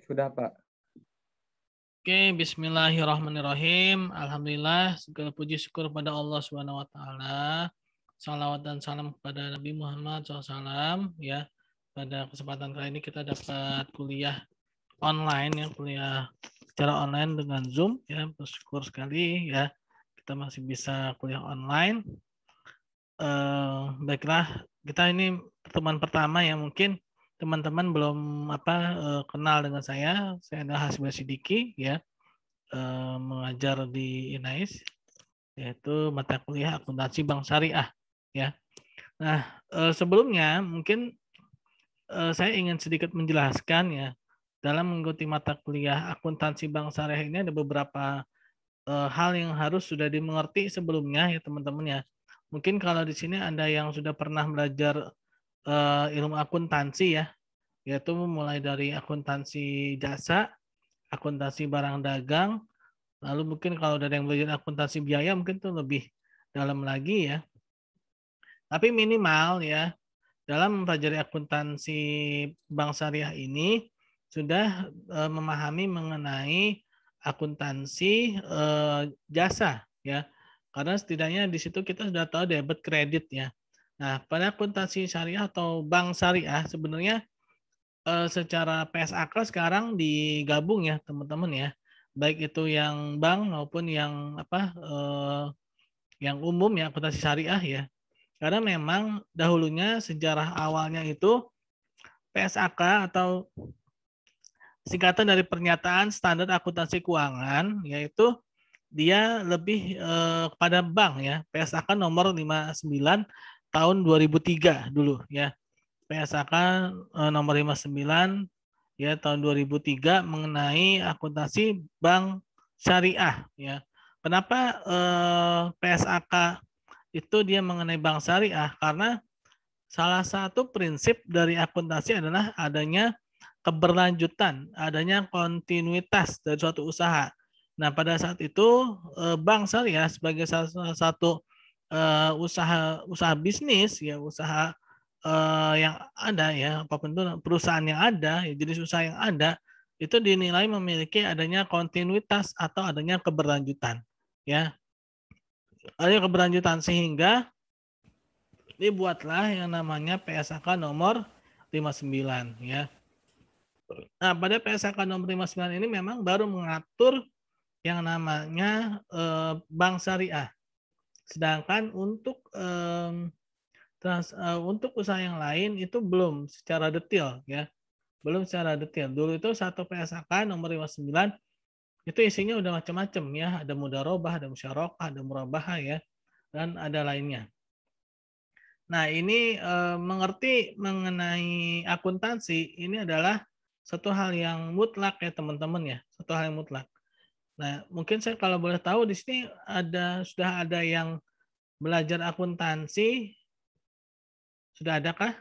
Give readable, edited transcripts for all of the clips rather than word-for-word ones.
Sudah, Pak. Oke, bismillahirrahmanirrahim. Alhamdulillah, segala puji syukur pada Allah Subhanahu wa taala. Salawat dan salam kepada Nabi Muhammad SAW ya. Pada kesempatan kali ini kita dapat kuliah online ya, kuliah secara online dengan Zoom ya. Bersyukur sekali ya. Kita masih bisa kuliah online. Baiklah, kita ini pertemuan pertama ya, mungkin teman-teman belum kenal dengan saya. Saya adalah Hasbi Sidiki ya, mengajar di INAIS, yaitu mata kuliah akuntansi bank syariah ya. Nah, sebelumnya mungkin saya ingin sedikit menjelaskan ya, dalam mengikuti mata kuliah akuntansi bank syariah ini ada beberapa hal yang harus sudah dimengerti sebelumnya ya teman-teman ya. Mungkin kalau di sini ada yang sudah pernah belajar ilmu akuntansi ya, yaitu mulai dari akuntansi jasa, akuntansi barang dagang, lalu mungkin kalau ada yang belajar akuntansi biaya mungkin itu lebih dalam lagi ya. Tapi minimal ya, dalam mempelajari akuntansi bank syariah ini sudah memahami mengenai akuntansi jasa ya. Karena setidaknya di situ kita sudah tahu debit kredit ya. Nah, pada akuntansi syariah atau bank syariah sebenarnya secara PSAK sekarang digabung ya teman-teman ya. Baik itu yang bank maupun yang yang umum ya, akuntansi syariah ya. Karena memang dahulunya sejarah awalnya itu PSAK atau singkatan dari pernyataan standar akuntansi keuangan, yaitu dia lebih kepada bank ya. PSAK nomor 59 tahun 2003 dulu ya. PSAK nomor 59 ya tahun 2003 mengenai akuntansi bank syariah ya. Kenapa PSAK itu dia mengenai bank syariah? Karena salah satu prinsip dari akuntansi adalah adanya keberlanjutan, adanya kontinuitas dari suatu usaha. Nah, pada saat itu bank syariah sebagai salah satu usaha bisnis ya, usaha yang ada ya, apapun itu perusahaan yang ada, ya, jenis usaha yang ada itu dinilai memiliki adanya kontinuitas atau adanya keberlanjutan ya. Adanya keberlanjutan sehingga dibuatlah yang namanya PSAK nomor 59 ya. Nah, pada PSAK nomor 59 ini memang baru mengatur yang namanya bank syariah. Sedangkan untuk usaha yang lain itu belum secara detail ya. Belum secara detail. Dulu itu satu PSAK nomor 59 itu isinya udah macam-macam ya, ada mudharabah, ada musyarakah, ada murabahah ya, dan ada lainnya. Nah, ini mengerti mengenai akuntansi ini adalah satu hal yang mutlak ya teman-teman ya, satu hal yang mutlak. Nah, mungkin saya kalau boleh tahu di sini sudah ada yang belajar akuntansi, sudah adakah?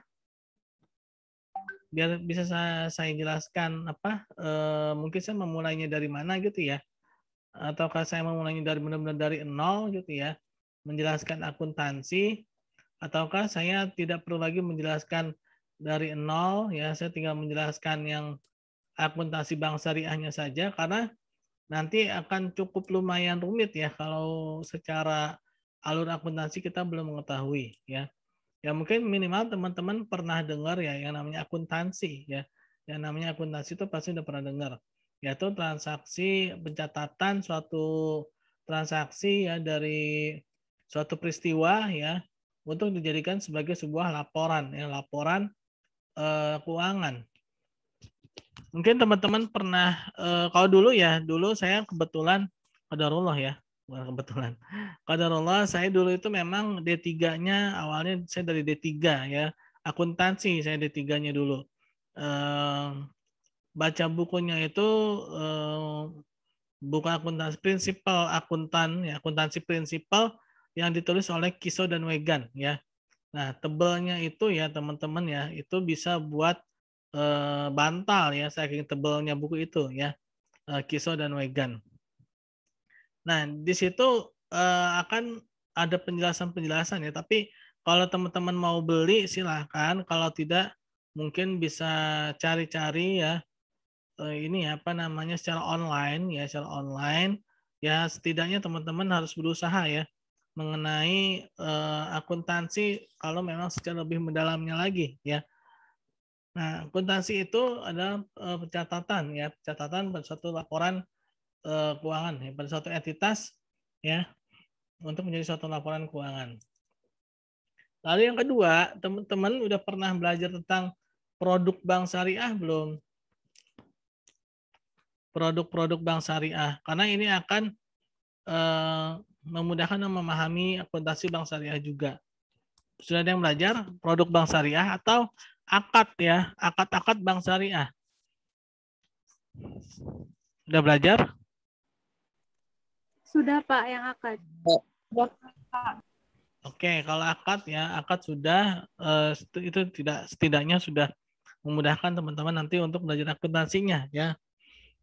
Biar bisa saya jelaskan mungkin saya memulainya dari mana gitu ya, ataukah saya memulainya dari benar-benar dari nol gitu ya, menjelaskan akuntansi, ataukah saya tidak perlu lagi menjelaskan dari nol ya, saya tinggal menjelaskan yang akuntansi bank syariahnya saja, karena nanti akan cukup lumayan rumit ya kalau secara alur akuntansi kita belum mengetahui ya. Ya mungkin minimal teman-teman pernah dengar ya yang namanya akuntansi ya. Yang namanya akuntansi itu pasti udah pernah dengar. Yaitu transaksi pencatatan suatu transaksi ya dari suatu peristiwa ya untuk dijadikan sebagai sebuah laporan ya, laporan keuangan. Mungkin teman-teman pernah kalau dulu saya kebetulan qadarullah ya, bukan kebetulan. Qadarullah saya dulu itu memang D3-nya awalnya saya dari D3 ya. Akuntansi saya D3-nya dulu. Baca bukunya itu buku akuntansi prinsipal akuntan ya, akuntansi prinsipal yang ditulis oleh Kiso dan Wegan ya. Nah, tebalnya itu ya teman-teman ya, itu bisa buat bantal ya, saking tebalnya buku itu ya, Kiso dan Wegan. Nah, di situ akan ada penjelasan-penjelasan ya, tapi kalau teman-teman mau beli silahkan, kalau tidak mungkin bisa cari-cari ya ini apa namanya secara online ya setidaknya teman-teman harus berusaha ya mengenai akuntansi kalau memang secara lebih mendalamnya lagi ya. Nah, akuntansi itu adalah pencatatan ya, pencatatan pada suatu laporan keuangan ya, pada suatu entitas ya untuk menjadi suatu laporan keuangan. Lalu yang kedua, teman-teman udah pernah belajar tentang produk bank syariah belum? Produk-produk bank syariah, karena ini akan memudahkan dan memahami akuntansi bank syariah juga. Sudah ada yang belajar produk bank syariah atau akad ya, akad-akad bank syariah? Sudah belajar? Sudah Pak, yang akad. Oke, kalau akad ya, akad sudah itu tidak setidaknya sudah memudahkan teman-teman nanti untuk belajar akuntansinya ya.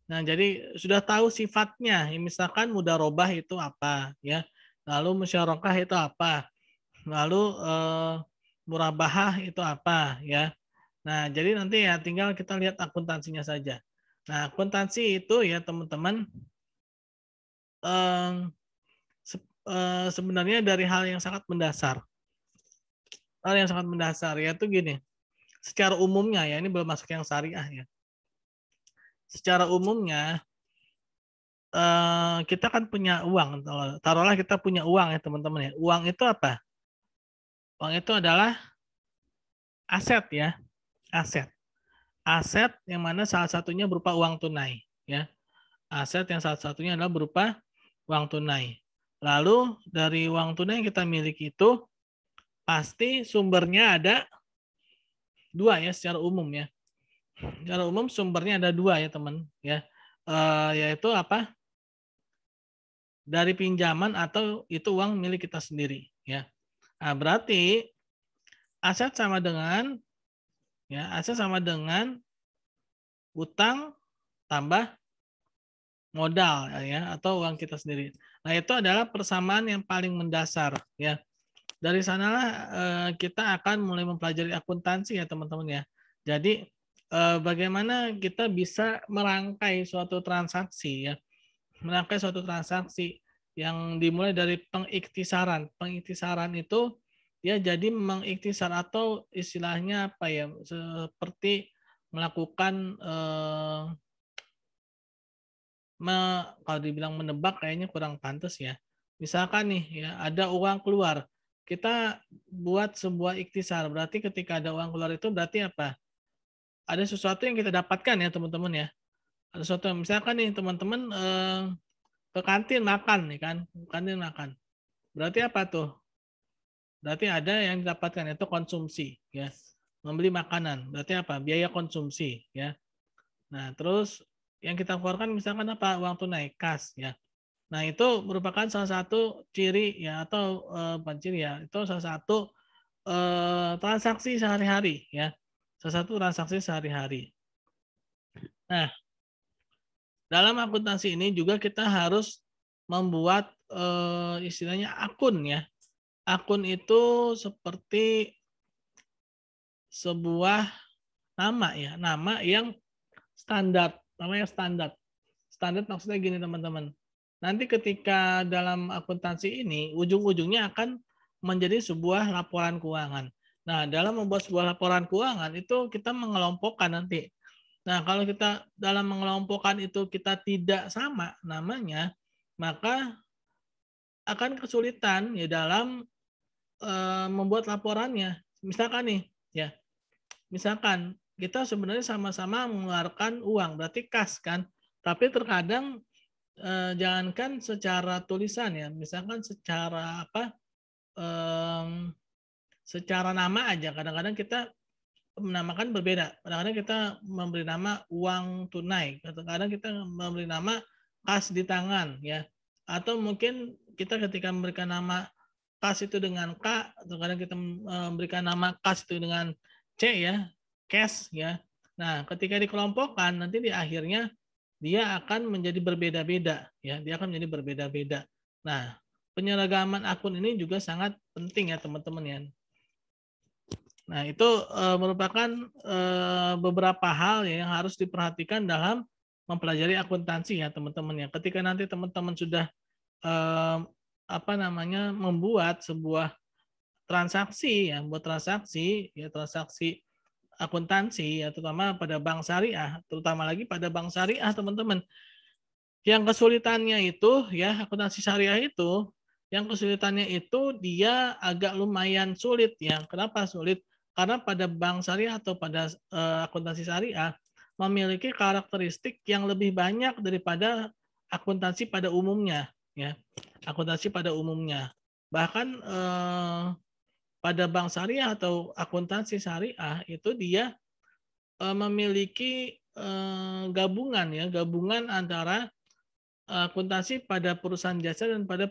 Nah, jadi sudah tahu sifatnya. Misalkan mudharobah itu apa ya. Lalu musyarakah itu apa? Lalu murabahah itu apa ya. Nah, jadi nanti ya tinggal kita lihat akuntansinya saja. Nah, akuntansi itu ya teman-teman sebenarnya dari hal yang sangat mendasar. Hal yang sangat mendasar yaitu gini. Secara umumnya ya, ini belum masuk yang syariah ya. Secara umumnya kita kan punya uang. Taruhlah kita punya uang ya teman-teman ya. Uang itu apa? Uang itu adalah aset ya. Aset. Aset yang mana salah satunya berupa uang tunai ya. Aset yang salah satunya adalah berupa uang tunai. Lalu dari uang tunai yang kita miliki itu pasti sumbernya ada dua ya secara umum ya. Secara umum sumbernya ada dua ya teman ya. Yaitu apa? Dari pinjaman atau itu uang milik kita sendiri ya. Nah, berarti aset sama dengan utang tambah modal ya atau uang kita sendiri. Nah, itu adalah persamaan yang paling mendasar ya. Dari sanalah kita akan mulai mempelajari akuntansi ya teman-teman ya. Jadi bagaimana kita bisa merangkai suatu transaksi ya. Merangkai suatu transaksi yang dimulai dari pengiktisaran. Pengiktisaran itu ya jadi mengiktisar atau istilahnya apa ya seperti melakukan kalau dibilang menebak kayaknya kurang pantas ya. Misalkan nih ya ada uang keluar, kita buat sebuah ikhtisar. Berarti ketika ada uang keluar itu berarti apa? Ada sesuatu yang kita dapatkan ya teman-teman ya. Ada sesuatu misalkan nih teman-teman ke kantin makan nih kan, kantin makan. Berarti apa tuh? Berarti ada yang didapatkan itu konsumsi ya. Membeli makanan. Berarti apa? Biaya konsumsi ya. Nah, terus yang kita keluarkan misalkan apa? Uang tunai, kas ya. Nah, itu merupakan salah satu ciri ya atau bukan ciri ya, itu salah satu transaksi sehari-hari ya. Salah satu transaksi sehari-hari. Nah, dalam akuntansi ini juga kita harus membuat istilahnya akun ya. Akun itu seperti sebuah nama ya, nama yang standar, namanya standar. Standar maksudnya gini teman-teman. Nanti ketika dalam akuntansi ini ujung-ujungnya akan menjadi sebuah laporan keuangan. Nah, dalam membuat sebuah laporan keuangan itu kita mengelompokkan nanti. Nah, kalau kita dalam mengelompokkan itu kita tidak sama namanya, maka akan kesulitan ya dalam membuat laporannya. Misalkan nih, ya. Misalkan kita sebenarnya sama-sama mengeluarkan uang, berarti kas kan. Tapi terkadang jangankan secara tulisan ya, misalkan secara apa? Secara nama aja. Kadang-kadang kita menamakan berbeda. Kadang-kadang kita memberi nama uang tunai. Kadang-kadang kita memberi nama kas di tangan ya. Atau mungkin kita ketika memberikan nama kas itu dengan K, atau kadang kita memberikan nama kas itu dengan C ya, cash ya. Nah, ketika dikelompokkan nanti di akhirnya dia akan menjadi berbeda-beda ya, dia akan menjadi berbeda-beda. Nah, penyeragaman akun ini juga sangat penting ya teman-teman ya. Nah, itu merupakan beberapa hal yang harus diperhatikan dalam mempelajari akuntansi ya, teman-teman ya. Ketika nanti teman-teman sudah membuat sebuah transaksi ya, buat transaksi akuntansi ya, terutama pada bank syariah, terutama lagi pada bank syariah, teman-teman. Yang kesulitannya itu ya, akuntansi syariah itu, yang kesulitannya itu dia agak lumayan sulit ya. Kenapa sulit? Karena pada bank syariah atau pada akuntansi syariah memiliki karakteristik yang lebih banyak daripada akuntansi pada umumnya ya. Akuntansi pada umumnya. Bahkan pada bank syariah atau akuntansi syariah itu dia memiliki gabungan antara akuntansi pada perusahaan jasa dan pada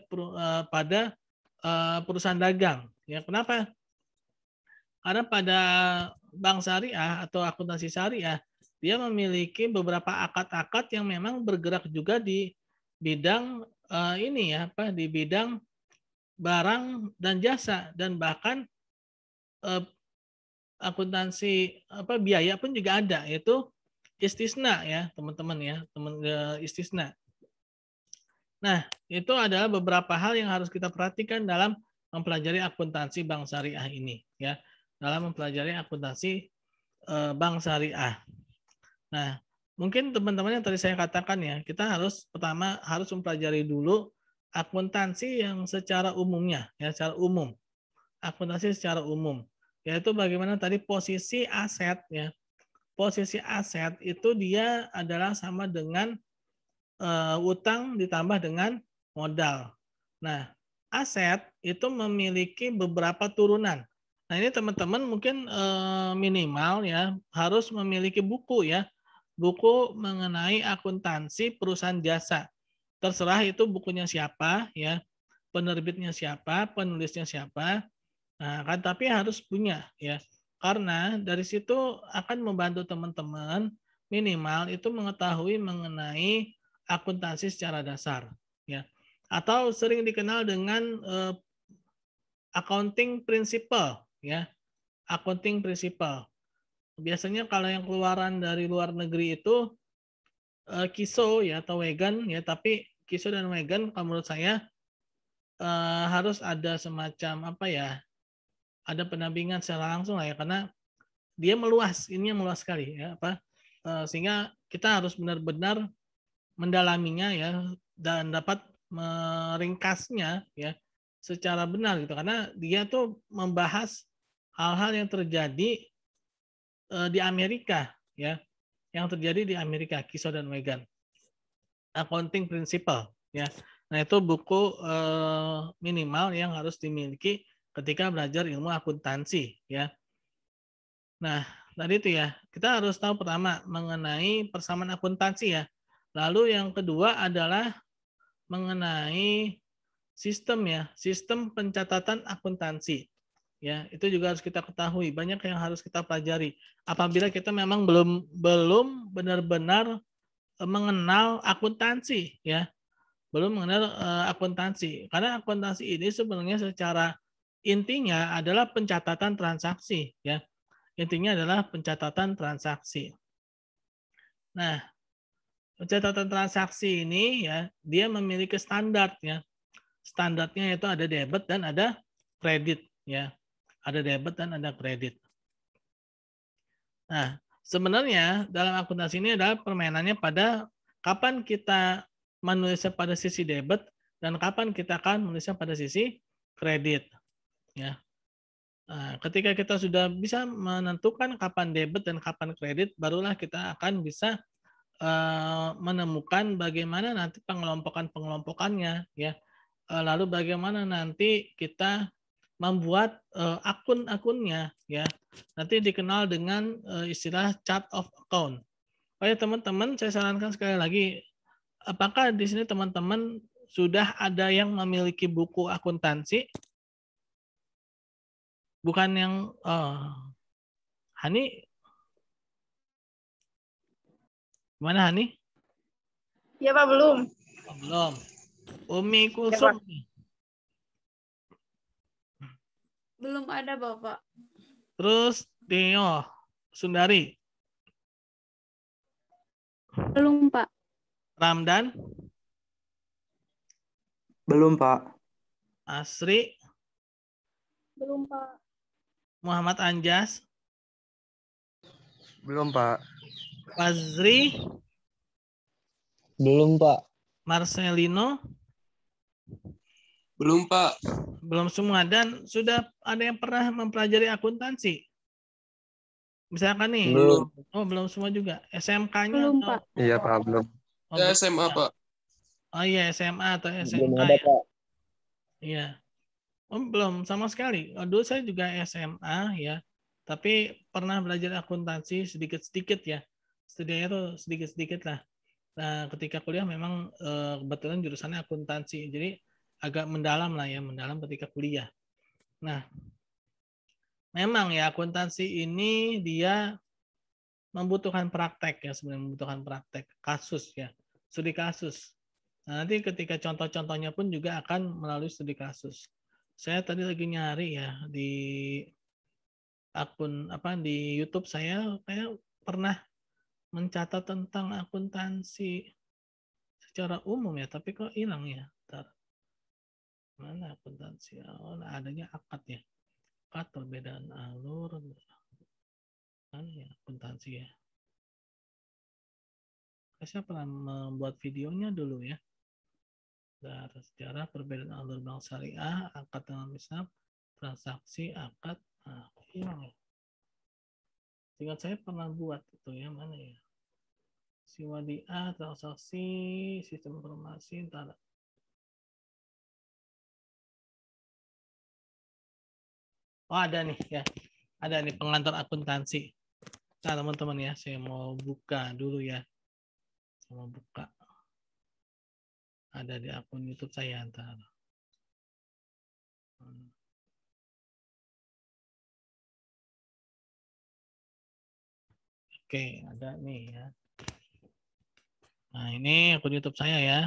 perusahaan dagang. Ya, kenapa? Karena pada bank syariah atau akuntansi syariah dia memiliki beberapa akad-akad yang memang bergerak juga di bidang di bidang barang dan jasa, dan bahkan akuntansi biaya pun juga ada, yaitu istisna ya, teman-teman ya, istisna. Nah, itu adalah beberapa hal yang harus kita perhatikan dalam mempelajari akuntansi bank syariah ini ya, dalam mempelajari akuntansi bank syariah. Nah, mungkin teman-teman yang tadi saya katakan ya, kita pertama harus mempelajari dulu akuntansi yang secara umumnya ya, secara umum. Akuntansi secara umum, yaitu bagaimana tadi posisi aset ya. Posisi aset itu dia adalah sama dengan utang ditambah dengan modal. Nah, aset itu memiliki beberapa turunan. Nah, ini teman-teman mungkin minimal ya harus memiliki buku ya. Buku mengenai akuntansi perusahaan jasa. Terserah itu bukunya siapa ya, penerbitnya siapa, penulisnya siapa. Nah, kan tapi harus punya ya. Karena dari situ akan membantu teman-teman minimal itu mengetahui mengenai akuntansi secara dasar ya, atau sering dikenal dengan accounting principle ya, accounting principle. Biasanya kalau yang keluaran dari luar negeri itu Kiso ya atau Wagon ya, tapi Kiso dan Wagon kalau menurut saya harus ada semacam ada pendampingan secara langsung lah ya, karena dia meluas sekali ya sehingga kita harus benar-benar mendalaminya ya dan dapat meringkasnya ya secara benar gitu, karena dia tuh membahas hal-hal yang terjadi di Amerika ya, yang terjadi di Amerika, Kiso dan Wagon, accounting principle ya. Nah, itu buku minimal yang harus dimiliki ketika belajar ilmu akuntansi ya. Nah, tadi itu ya, kita harus tahu pertama mengenai persamaan akuntansi ya. Lalu yang kedua adalah mengenai sistem ya, sistem pencatatan akuntansi. Ya, itu juga harus kita ketahui, banyak yang harus kita pelajari. Apabila kita memang belum benar-benar mengenal akuntansi ya. Belum mengenal akuntansi. Karena akuntansi ini sebenarnya secara intinya adalah pencatatan transaksi ya. Intinya adalah pencatatan transaksi. Nah, pencatatan transaksi ini ya, dia memiliki standar ya. Standarnya itu ada debit dan ada kredit ya. Ada debit dan ada kredit. Nah, sebenarnya dalam akuntansi ini adalah permainannya pada kapan kita menulisnya pada sisi debit dan kapan kita akan menulisnya pada sisi kredit ya. Nah, ketika kita sudah bisa menentukan kapan debit dan kapan kredit, barulah kita akan bisa menemukan bagaimana nanti pengelompokannya ya. Lalu bagaimana nanti kita membuat akun-akunnya ya. Nanti dikenal dengan istilah chart of account. Oke teman-teman, saya sarankan sekali lagi, apakah di sini teman-teman sudah ada yang memiliki buku akuntansi? Bukan yang Hani, gimana Hani? Ya Pak, belum. Oh, belum. Umi Ya, Kulsum. Pak. Belum ada Bapak. Terus Tio Sundari, Belum, Pak. Ramdan, Belum, Pak. Asri, Belum, Pak. Muhammad Anjas, Belum, Pak. Fazri, Belum, Pak. Marcelino, Belum, Pak. belum semua. Dan sudah ada yang pernah mempelajari akuntansi? Misalkan nih, Belum. oh belum semua juga. SMK-nya Belum, atau? Pak. Iya, Pak, belum. Oh, Saya belum. SMA, Pak. Oh iya, SMA atau Belum SMK ada, ya? Pak. Iya. Oh, belum sama sekali. Oh, dulu saya juga SMA ya, tapi pernah belajar akuntansi sedikit-sedikit ya. Setidaknya tuh sedikit-sedikit lah. Nah, ketika kuliah memang kebetulan jurusannya akuntansi, jadi agak mendalam lah ya, mendalam ketika kuliah. Nah, memang ya akuntansi ini dia membutuhkan praktek ya, sebenarnya membutuhkan praktek kasus ya, studi kasus. Nah, nanti ketika contoh-contohnya pun juga akan melalui studi kasus. Saya tadi lagi nyari ya di akun apa di YouTube saya kayak pernah mencatat tentang akuntansi secara umum ya, tapi kok hilang ya. Bentar. Mana akuntansi? Oh, adanya akad ya. Akad perbedaan alur. Mana ya akuntansi ya? Saya pernah membuat videonya dulu ya. Dari sejarah perbedaan alur bank syariah, akad dengan misal, transaksi, akad. Nah, hilang ya. Ingat saya pernah buat itu ya, mana ya? Siwadiah, transaksi, sistem informasi, entar. Oh, ada nih ya. Ada nih pengantar akuntansi. Nah, teman-teman ya, saya mau buka dulu ya. Saya mau buka. Ada di akun YouTube saya entar. Oke, ada nih ya. Nah, ini akun YouTube saya ya.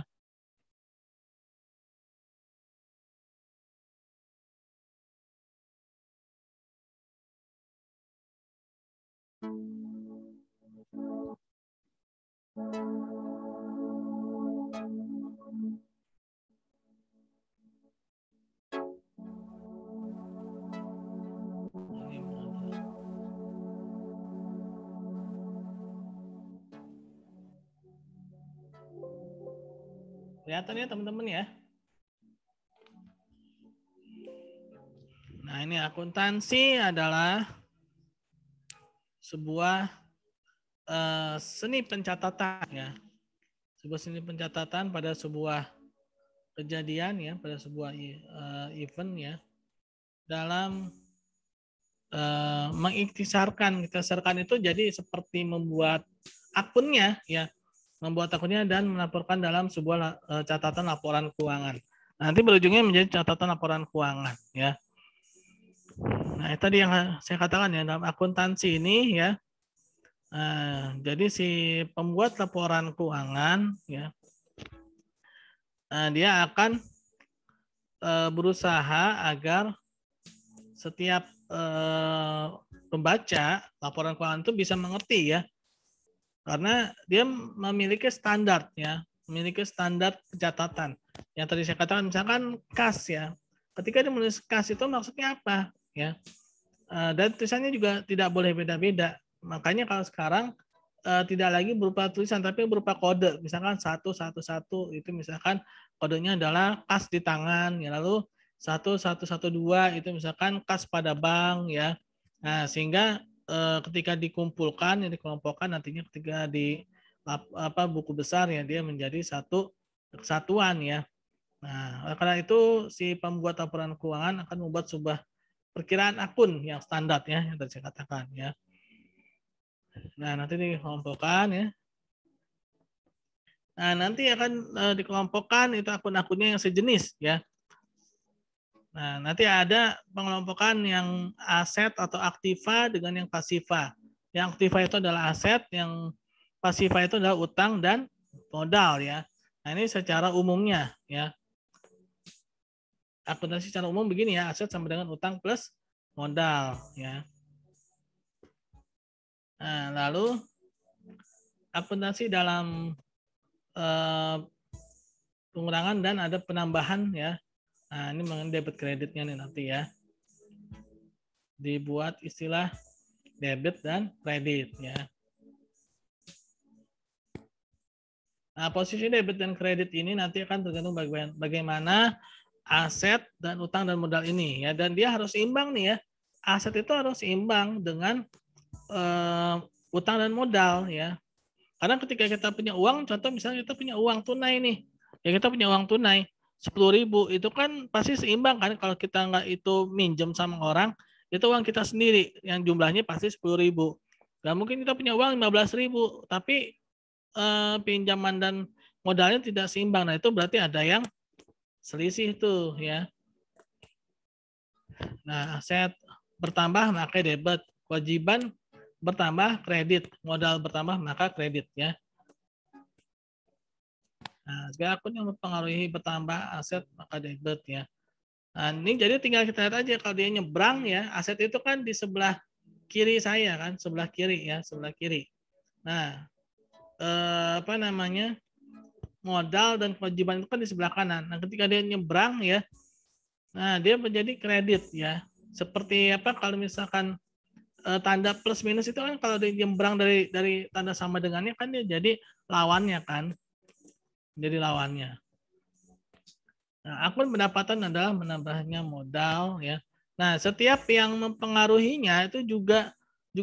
Kelihatan ya teman-teman ya. Nah, ini akuntansi adalah sebuah seni pencatatan ya. Sebuah seni pencatatan pada sebuah kejadian ya, pada sebuah event ya. Dalam mengiktisarkan itu jadi seperti membuat akunnya ya, membuat akunnya dan melaporkan dalam sebuah catatan laporan keuangan. Nanti berujungnya menjadi catatan laporan keuangan ya. Nah, itu tadi yang saya katakan ya, dalam akuntansi ini ya. Jadi si pembuat laporan keuangan ya, dia akan berusaha agar setiap pembaca laporan keuangan itu bisa mengerti ya, karena dia memiliki standar ya, memiliki standar pencatatan. Yang tadi saya katakan misalkan kas ya, ketika dia menulis kas itu maksudnya apa ya, dan tulisannya juga tidak boleh beda-beda. Makanya kalau sekarang tidak lagi berupa tulisan tapi berupa kode, misalkan 111 itu misalkan kodenya adalah kas di tangan ya, lalu 1112 itu misalkan kas pada bank ya. Nah, sehingga ketika dikumpulkan, dikelompokkan nantinya ketika di buku besar ya, dia menjadi satu kesatuan ya. Nah, karena itu si pembuat laporan keuangan akan membuat sebuah perkiraan akun yang standar ya, yang tadi saya katakan ya. Nah, nanti dikelompokkan ya. Nah, nanti akan dikelompokkan itu akun-akunnya yang sejenis ya. Nah, nanti ada pengelompokan yang aset atau aktiva dengan yang pasiva. Yang aktiva itu adalah aset, yang pasiva itu adalah utang dan modal ya. Nah, ini secara umumnya ya. Akuntansi secara umum begini ya, aset sama dengan utang plus modal ya. Nah, lalu akuntansi dalam pengurangan dan ada penambahan ya. Nah, ini mengenai debit kreditnya nih nanti ya. Dibuat istilah debit dan kredit ya. Nah, posisi debit dan kredit ini nanti akan tergantung bagaimana aset dan utang dan modal ini ya. Dan dia harus seimbang nih ya. Aset itu harus seimbang dengan utang dan modal ya. Karena ketika kita punya uang, contoh misalnya kita punya uang tunai nih, ya kita punya uang tunai 10.000 itu kan pasti seimbang kan kalau kita nggak itu minjem sama orang, itu uang kita sendiri yang jumlahnya pasti 10.000. Nggak mungkin kita punya uang 15.000, tapi pinjaman dan modalnya tidak seimbang. Nah itu berarti ada yang selisih tuh ya. Nah aset bertambah maka debit, kewajiban bertambah kredit, modal bertambah maka kredit ya. Nah, segala akun yang mempengaruhi bertambah aset maka debit ya. Nah, ini jadi tinggal kita lihat aja kalau dia nyebrang ya, aset itu kan di sebelah kiri saya kan, sebelah kiri ya, sebelah kiri. Nah, apa namanya? Modal dan kewajiban itu kan di sebelah kanan. Nah, ketika dia nyebrang ya, nah dia menjadi kredit ya. Seperti apa kalau misalkan tanda plus minus itu kan kalau dia nyebrang dari tanda sama dengannya kan dia jadi lawannya kan. Jadi lawannya. Nah, akun pendapatan adalah menambahnya modal ya. Nah, setiap yang mempengaruhinya itu juga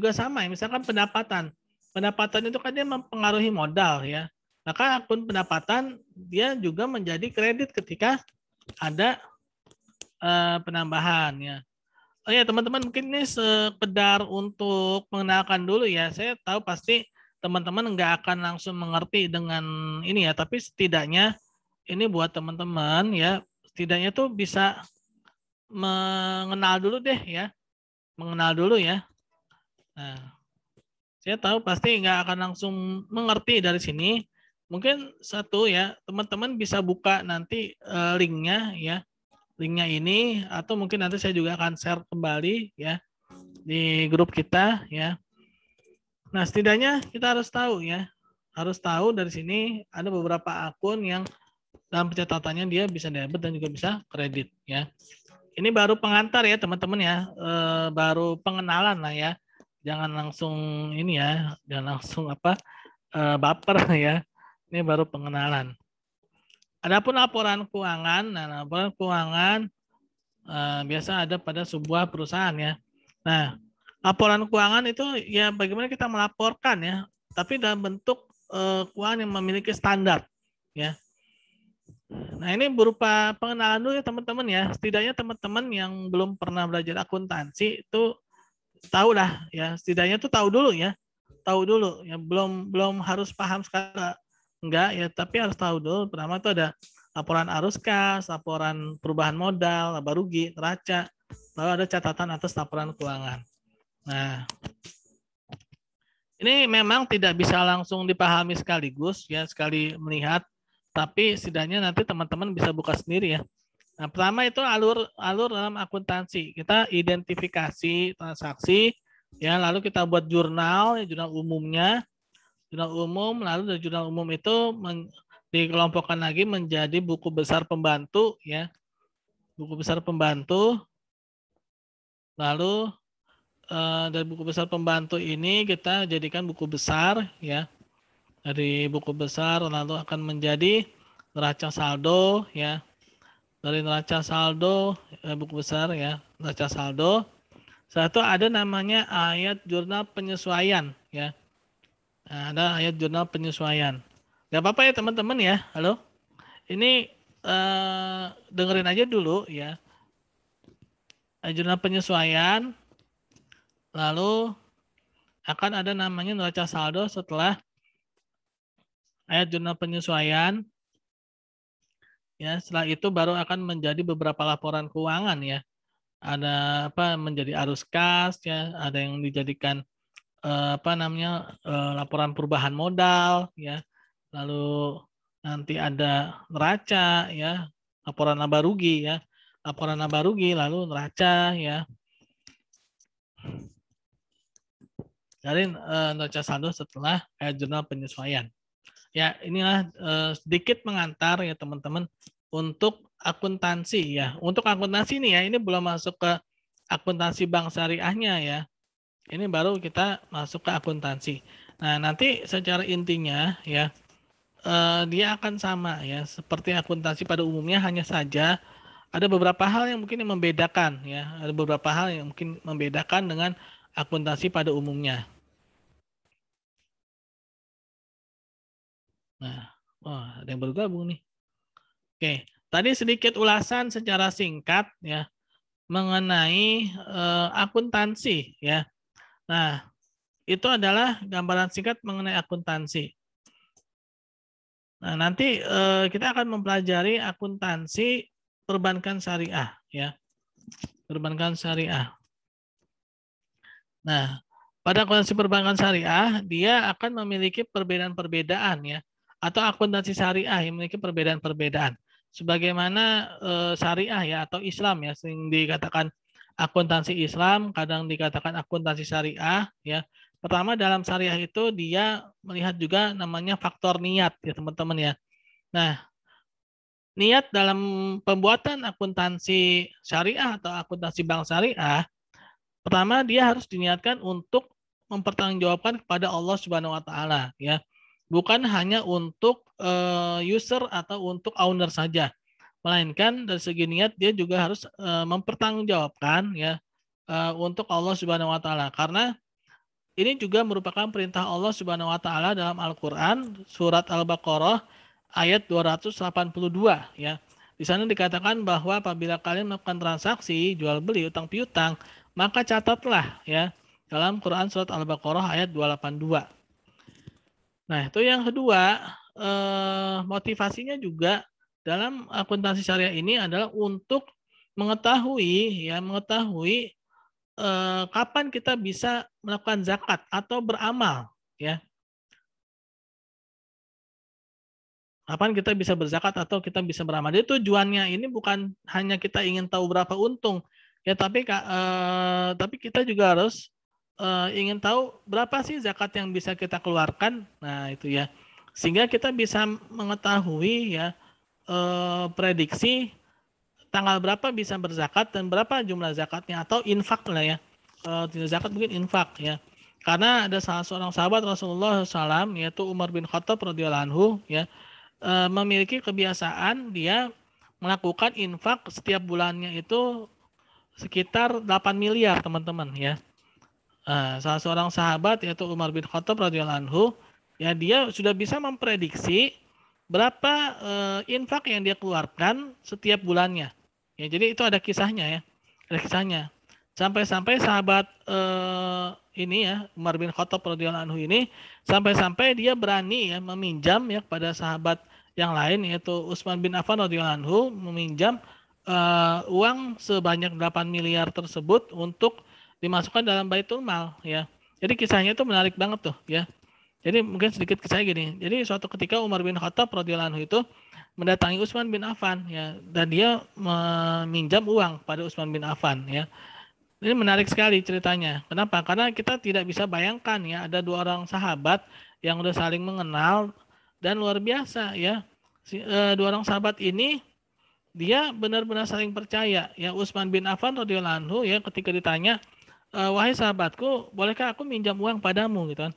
sama ya. Misalkan pendapatan. Pendapatan itu kan dia mempengaruhi modal ya. Maka akun pendapatan dia juga menjadi kredit ketika ada penambahan ya. Oh ya teman-teman mungkin ini sekedar untuk mengenalkan dulu ya. Saya tahu pasti teman-teman nggak akan langsung mengerti dengan ini ya. Tapi setidaknya ini buat teman-teman ya. Setidaknya tuh bisa mengenal dulu deh ya. Mengenal dulu ya. Nah, saya tahu pasti nggak akan langsung mengerti dari sini. Mungkin satu ya teman-teman bisa buka nanti linknya ya. Linknya ini atau mungkin nanti saya juga akan share kembali ya di grup kita ya. Nah, setidaknya kita harus tahu ya. Harus tahu dari sini ada beberapa akun yang dalam pencatatannya dia bisa debit dan juga bisa kredit ya. Ini baru pengantar ya teman-teman ya. Baru pengenalan lah ya. Jangan langsung ini ya, jangan langsung apa baper ya. Ini baru pengenalan. Adapun laporan keuangan, nah laporan keuangan biasa ada pada sebuah perusahaan ya. Nah, laporan keuangan itu ya bagaimana kita melaporkan ya, tapi dalam bentuk keuangan yang memiliki standar ya. Nah, ini berupa pengenalan dulu ya teman-teman ya. Setidaknya teman-teman yang belum pernah belajar akuntansi itu tahu lah ya. Setidaknya tuh tahu dulu ya. Tahu dulu ya, belum harus paham sekarang enggak ya, tapi harus tahu dulu. Pertama tuh ada laporan arus kas, laporan perubahan modal, laba rugi, neraca, lalu ada catatan atas laporan keuangan. Nah, ini memang tidak bisa langsung dipahami sekaligus ya, sekali melihat, tapi setidaknya nanti teman-teman bisa buka sendiri ya. Nah, pertama itu alur dalam akuntansi. Kita identifikasi transaksi ya, lalu kita buat jurnal, jurnal umumnya. Jurnal umum, lalu dari jurnal umum itu dikelompokkan lagi menjadi buku besar pembantu ya. Buku besar pembantu. Lalu dari buku besar pembantu ini kita jadikan buku besar ya. Dari buku besar lalu akan menjadi neraca saldo ya. Dari neraca saldo buku besar ya, neraca saldo. Satu ada namanya ayat jurnal penyesuaian ya. Nah, ada ayat jurnal penyesuaian. Gak apa-apa ya teman-teman ya. Halo. Ini dengerin aja dulu ya. Ayat jurnal penyesuaian. Lalu akan ada namanya neraca saldo setelah ayat jurnal penyesuaian. Ya, setelah itu baru akan menjadi beberapa laporan keuangan ya. Ada apa menjadi arus kas ya, ada yang dijadikan apa namanya laporan perubahan modal ya. Lalu nanti ada neraca ya, laporan laba rugi ya. Laporan laba rugi lalu neraca ya. dari neraca saldo setelah jurnal penyesuaian. Ya, inilah sedikit mengantar ya teman-teman untuk akuntansi ya. Untuk akuntansi ini ya, ini belum masuk ke akuntansi bank syariahnya ya. Ini baru kita masuk ke akuntansi. Nah, nanti secara intinya ya dia akan sama ya seperti akuntansi pada umumnya, hanya saja ada beberapa hal yang mungkin membedakan ya. Ada beberapa hal yang mungkin membedakan dengan akuntansi pada umumnya. Nah, wah, ada yang bergabung nih. Oke, tadi sedikit ulasan secara singkat ya mengenai akuntansi ya. Nah, itu adalah gambaran singkat mengenai akuntansi. Nah, nanti kita akan mempelajari akuntansi perbankan syariah ya. Perbankan syariah. Nah, pada akuntansi perbankan syariah dia akan memiliki perbedaan-perbedaan ya, atau akuntansi syariah yang memiliki perbedaan-perbedaan. Sebagaimana syariah ya atau Islam ya, sering dikatakan akuntansi Islam, kadang dikatakan akuntansi syariah ya. Pertama, dalam syariah itu dia melihat juga namanya faktor niat ya teman-teman ya. Nah, niat dalam pembuatan akuntansi syariah atau akuntansi bank syariah, pertama dia harus diniatkan untuk mempertanggungjawabkan kepada Allah Subhanahu wa taala ya. Bukan hanya untuk user atau untuk owner saja. Melainkan dari segi niat dia juga harus mempertanggungjawabkan ya untuk Allah Subhanahu wa taala, karena ini juga merupakan perintah Allah Subhanahu wa taala dalam Al-Qur'an surat Al-Baqarah ayat 282 ya. Di sana dikatakan bahwa apabila kalian melakukan transaksi jual beli utang piutang, maka catatlah ya dalam Quran surat Al-Baqarah ayat 282. Nah, itu yang kedua, motivasinya juga dalam akuntansi syariah ini adalah untuk mengetahui kapan kita bisa melakukan zakat atau beramal ya. Kapan kita bisa berzakat atau kita bisa beramal. Jadi tujuannya ini bukan hanya kita ingin tahu berapa untung ya, tapi kita juga harus ingin tahu berapa sih zakat yang bisa kita keluarkan. Nah, itu ya. Sehingga kita bisa mengetahui ya prediksi tanggal berapa bisa berzakat dan berapa jumlah zakatnya, atau infak lah ya. Tidak zakat mungkin infak ya. Karena ada salah seorang sahabat Rasulullah SAW yaitu Umar bin Khattab radhiyallahu anhu ya, memiliki kebiasaan dia melakukan infak setiap bulannya itu sekitar 8 miliar teman-teman ya. Salah seorang sahabat yaitu Umar bin Khattab radhiyallahu anhu ya, dia sudah bisa memprediksi berapa infak yang dia keluarkan setiap bulannya. Ya, jadi itu ada kisahnya ya. Ada kisahnya. Sampai-sampai sahabat ini ya, Umar bin Khattab radhiyallahu anhu ini sampai-sampai dia berani ya meminjam ya kepada sahabat yang lain yaitu Utsman bin Affan radhiyallahu anhu, meminjam uang sebanyak 8 miliar tersebut untuk dimasukkan dalam Baitul Mal ya. Jadi kisahnya itu menarik banget tuh ya. Jadi mungkin sedikit kisah gini. Jadi suatu ketika Umar bin Khattab radhiyallahu anhu itu mendatangi Utsman bin Affan ya, dan dia meminjam uang pada Utsman bin Affan ya. Ini menarik sekali ceritanya. Kenapa? Karena kita tidak bisa bayangkan ya, ada dua orang sahabat yang udah saling mengenal dan luar biasa ya. Dua orang sahabat ini dia benar-benar saling percaya. Ya, Utsman bin Affan radhiyallahu anhu ya, ketika ditanya, wahai sahabatku, bolehkah aku minjam uang padamu gitu kan?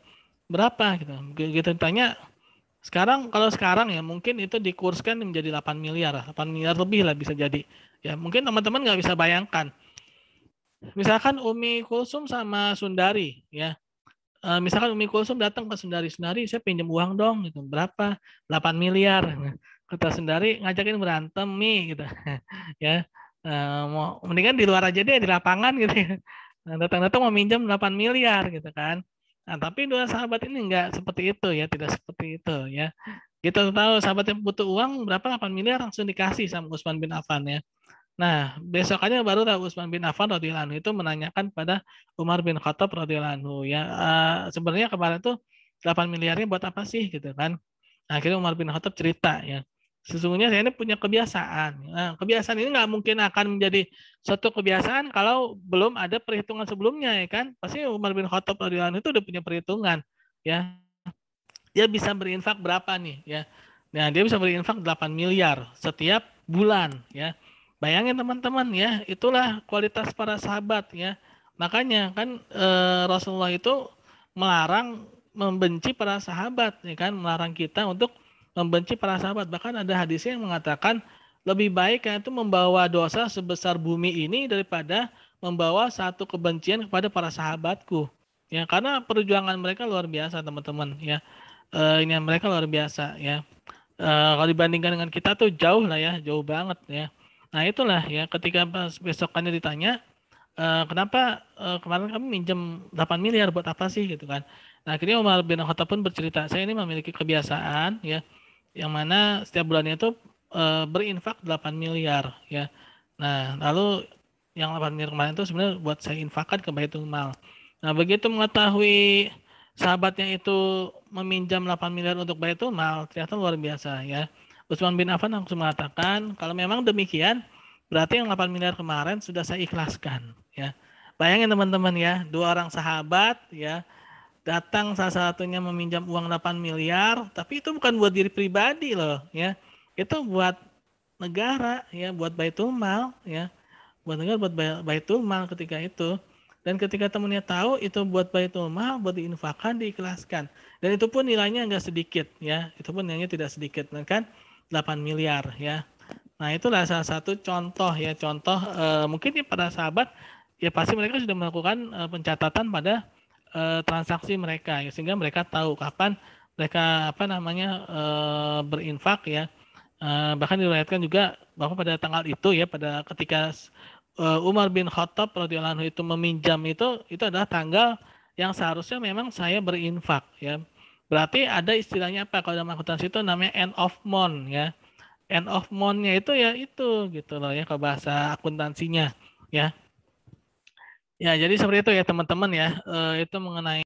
Berapa gitu. Gitu ditanya. Kalau sekarang ya mungkin itu dikurskan menjadi 8 miliar, 8 miliar lebih lah bisa jadi. Ya, mungkin teman-teman nggak bisa bayangkan. Misalkan Umi Kulsum sama Sundari ya. Misalkan Umi Kulsum datang ke Sundari, saya pinjam uang dong gitu. Berapa? 8 miliar. Kata Sundari, ngajakin berantem nih gitu. Ya. Mau mendingan di luar aja deh, di lapangan gitu ya. Datang-datang mau minjam 8 miliar gitu kan. Nah, tapi dua sahabat ini enggak seperti itu ya, tidak seperti itu ya. Kita tahu sahabat yang butuh uang berapa, 8 miliar langsung dikasih sama Utsman bin Affan ya. Nah, besokannya baru Utsman bin Affan radhiyallahu anhu itu menanyakan pada Umar bin Khattab radhiyallahu anhu ya, sebenarnya kemarin tuh 8 miliarnya buat apa sih gitu kan. Nah, akhirnya Umar bin Khattab cerita ya. Sesungguhnya saya ini punya kebiasaan. Nah, kebiasaan ini nggak mungkin akan menjadi suatu kebiasaan kalau belum ada perhitungan sebelumnya, ya kan? Pasti Umar bin Khattab radhiyallahu anhu itu udah punya perhitungan, ya. Dia bisa berinfak berapa nih, ya? Nah, dia bisa berinfak 8 miliar setiap bulan, ya. Bayangin teman-teman, ya, itulah kualitas para sahabat, ya. Makanya kan Rasulullah itu melarang membenci para sahabat, ya kan? Melarang kita untuk membenci para sahabat. Bahkan ada hadisnya yang mengatakan lebih baik itu membawa dosa sebesar bumi ini daripada membawa satu kebencian kepada para sahabatku. Ya, karena perjuangan mereka luar biasa, teman-teman, ya. Ini mereka luar biasa, ya. Kalau dibandingkan dengan kita tuh jauh lah, ya, jauh banget, ya. Nah, itulah, ya, ketika besokannya ditanya kenapa kemarin kami minjem 8 miliar buat apa sih gitu kan. Nah, akhirnya Umar bin Khattab pun bercerita, saya ini memiliki kebiasaan, ya, yang mana setiap bulannya itu berinfak 8 miliar, ya. Nah, lalu yang 8 miliar kemarin itu sebenarnya buat saya infakkan ke Baitul Mal. Nah, begitu mengetahui sahabatnya itu meminjam 8 miliar untuk Baitul Mal, ternyata luar biasa, ya. Utsman bin Affan langsung mengatakan, kalau memang demikian, berarti yang 8 miliar kemarin sudah saya ikhlaskan, ya. Bayangin teman-teman, ya, dua orang sahabat, ya, datang salah satunya meminjam uang 8 miliar, tapi itu bukan buat diri pribadi loh, ya. Itu buat negara, ya, buat Baitul Mal, ya. Buat negara, buat Baitul Mal ketika itu. Dan ketika temennya tahu itu buat Baitul Mal, buat diinfakkan, diikhlaskan. Dan itu pun nilainya enggak sedikit, ya. Itu pun nilainya tidak sedikit, kan 8 miliar, ya. Nah, itulah salah satu contoh, ya, contoh mungkin ya para sahabat ya pasti mereka sudah melakukan pencatatan pada transaksi mereka, ya, sehingga mereka tahu kapan mereka berinfak, ya. Bahkan diriwayatkan juga bahwa pada tanggal itu, ya, pada ketika Umar bin Khattab radhiyallahu anhu itu meminjam itu adalah tanggal yang seharusnya memang saya berinfak, ya. Berarti ada istilahnya apa kalau dalam akuntansi itu namanya end of month, ya. End of month-nya itu ya itu gitu loh, ya, ke bahasa akuntansinya, ya. Ya, jadi seperti itu ya teman-teman, ya. Itu mengenai